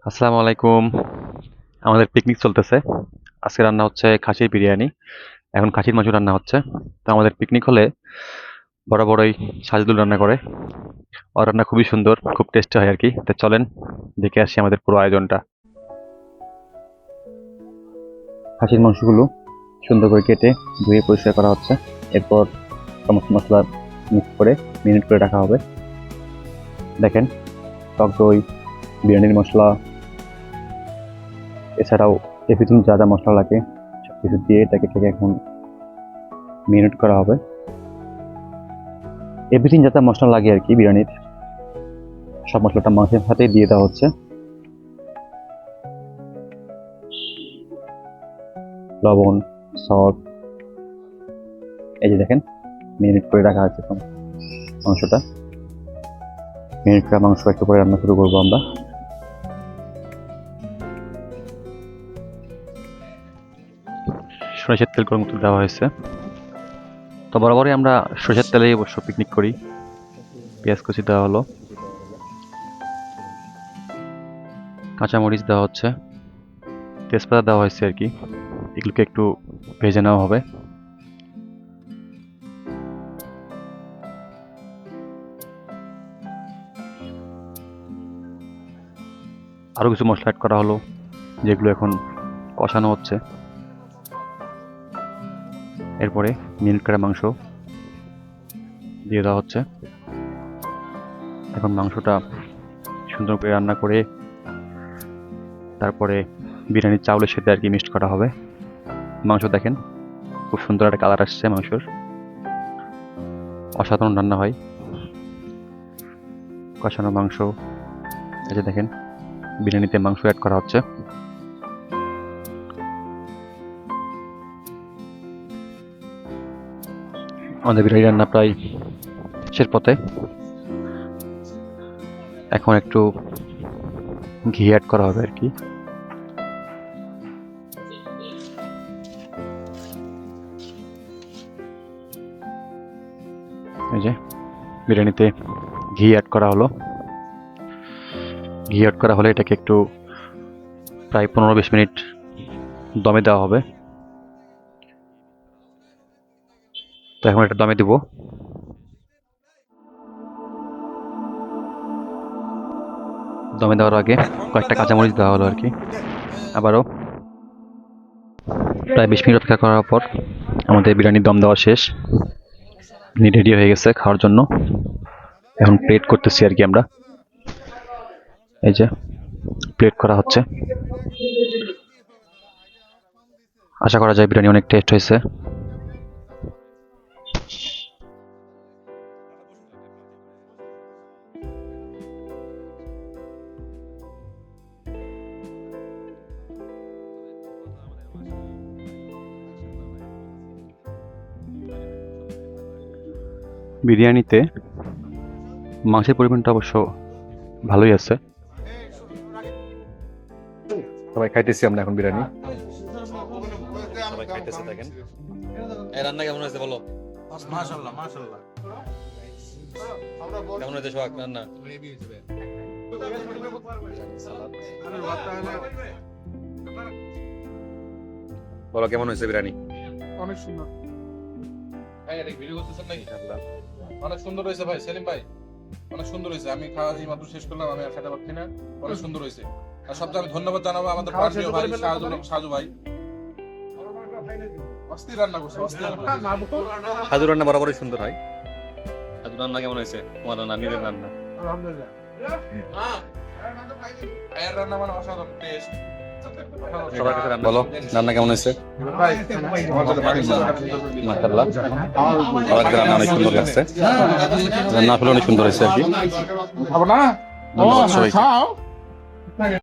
আসসালামু আলাইকুম। আমাদের পিকনিক চলতেছে। আজকে রান্না হচ্ছে খাসির বিরিয়ানি। এখন খাসির মাংস রান্না হচ্ছে। তো আমাদের পিকনিক হলে বরাবরই সাজিদুল রান্না করে। ওর রান্না খুবই সুন্দর, খুব টেস্টি হয় আর কি। তো চলেন দেখে আসি আমাদের পুরো আয়োজনটা। খাসির মাংসগুলো সুন্দর করে কেটে ধুয়ে পরিষ্কার করা হচ্ছে। এরপর সমস্ত মশলা মিক্স করে মিনিট করে রাখা হবে। দেখেন, টক দই, বিরিয়ানির মশলা, এছাড়াও এভরিথিং যা যা মশলা লাগে সব কিছু দিয়ে এটাকে থেকে এখন মেরিনেট করা হবে। এভরিথিং যা যা মশলা লাগে আর কি বিরিয়ানির, সব মশলাটা মাংসের সাথে দিয়ে দেওয়া হচ্ছে। লবণ, সস, এই যে দেখেন মেরিনেট করে রাখা আছে মাংসটা। মেরিনেট করা মাংস একটু করে রান্না শুরু করবো আমরা। সরিষার তেল গরম করতে দেওয়া হয়েছে। তো বরাবরই আমরা সরিষার তেলেই অবশ্য পিকনিক করি। পেঁয়াজ কুচি দেওয়া হলো, কাঁচামরিচ দেওয়া হচ্ছে, তেজপাতা দেওয়া হয়েছে আর কি। এগুলোকে একটু ভেজে নেওয়া হবে। আরও কিছু মশলা অ্যাড করা হলো, যেগুলো এখন কষানো হচ্ছে। এরপরে মিনিট করা মাংস দিয়ে দেওয়া হচ্ছে। এখন মাংসটা সুন্দর করে রান্না করে তারপরে বিরিয়ানির চাউলের সাথে আর কি মিক্সড করা হবে। মাংস দেখেন খুব সুন্দর একটা কালার আসছে মাংসর, অসাধারণ রান্না হয়। কষানো মাংস, এই যে দেখেন বিরিয়ানিতে মাংস অ্যাড করা হচ্ছে। আমাদের বিরিয়ানি রান্না প্রায় শেষের পথে। এখন একটু ঘি অ্যাড করা হবে আর কি। এই যে বিরিয়ানিতে ঘি অ্যাড করা হলো। ঘি অ্যাড করা হলে এটাকে একটু প্রায় 15-20 মিনিট দমে দেওয়া হবে। তো এখন এটা দমে দিব। দমে দেওয়ার আগে কয়েকটা কাঁচামরিচ দেওয়া হলো আর কি। আবারও প্রায় 20 মিনিট অপেক্ষা করার পর আমাদের বিরিয়ানির দম দেওয়া শেষ, রেডি হয়ে গেছে খাওয়ার জন্য। এখন প্লেট করতেছি আর কি আমরা। এই যে প্লেট করা হচ্ছে। আশা করা যায় বিরিয়ানি অনেক টেস্ট হয়েছে। বিরিয়ানিতে মাংসের পরিমাণটা অবশ্য ভালোই আছে। সবাই খাইতেছি আমরা এখন বিরিয়ানি। সবাই খাইতেছে দেখেন। এই রান্না কেমন হয়েছে বলো? মাশাআল্লাহ মাশাআল্লাহ। কেমন হয়েছে সোহাগ রান্না? বলো কেমন হয়েছে বিরিয়ানি? অনেক সুন্দর। ভিডিও করতেছেন নাকি? অনেক সুন্দর হয়েছে ভাই সেলিম ভাই, অনেক সুন্দর হয়েছে। আমি খাওয়া এই মাত্র শেষ করলাম, আমি আর খেতে পারছি না। অনেক সুন্দর হয়েছে। আর সবচেয়ে আমি ধন্যবাদ জানাবো আমাদের প্রাণপ্রিয় ভাই সাজু ভাই। অস্থির রান্না করছে, অস্থির রান্না। সাজু রান্না বরাবরই সুন্দর হয়। সাজু রান্না কেমন হয়েছে? তোমার রান্না, নিজের রান্না? আলহামদুলিল্লাহ। এর রান্না মানে অসাধারণ টেস্ট। সবার কাছে রান্না বলো, রান্না কেমন হয়েছে? মাশাআল্লাহ, সবার কাছে রান্না অনেক সুন্দর লাগছে। রান্না আসলে অনেক সুন্দর হয়েছে আর কি। খাবো না? ধন্যবাদ সবাইকে।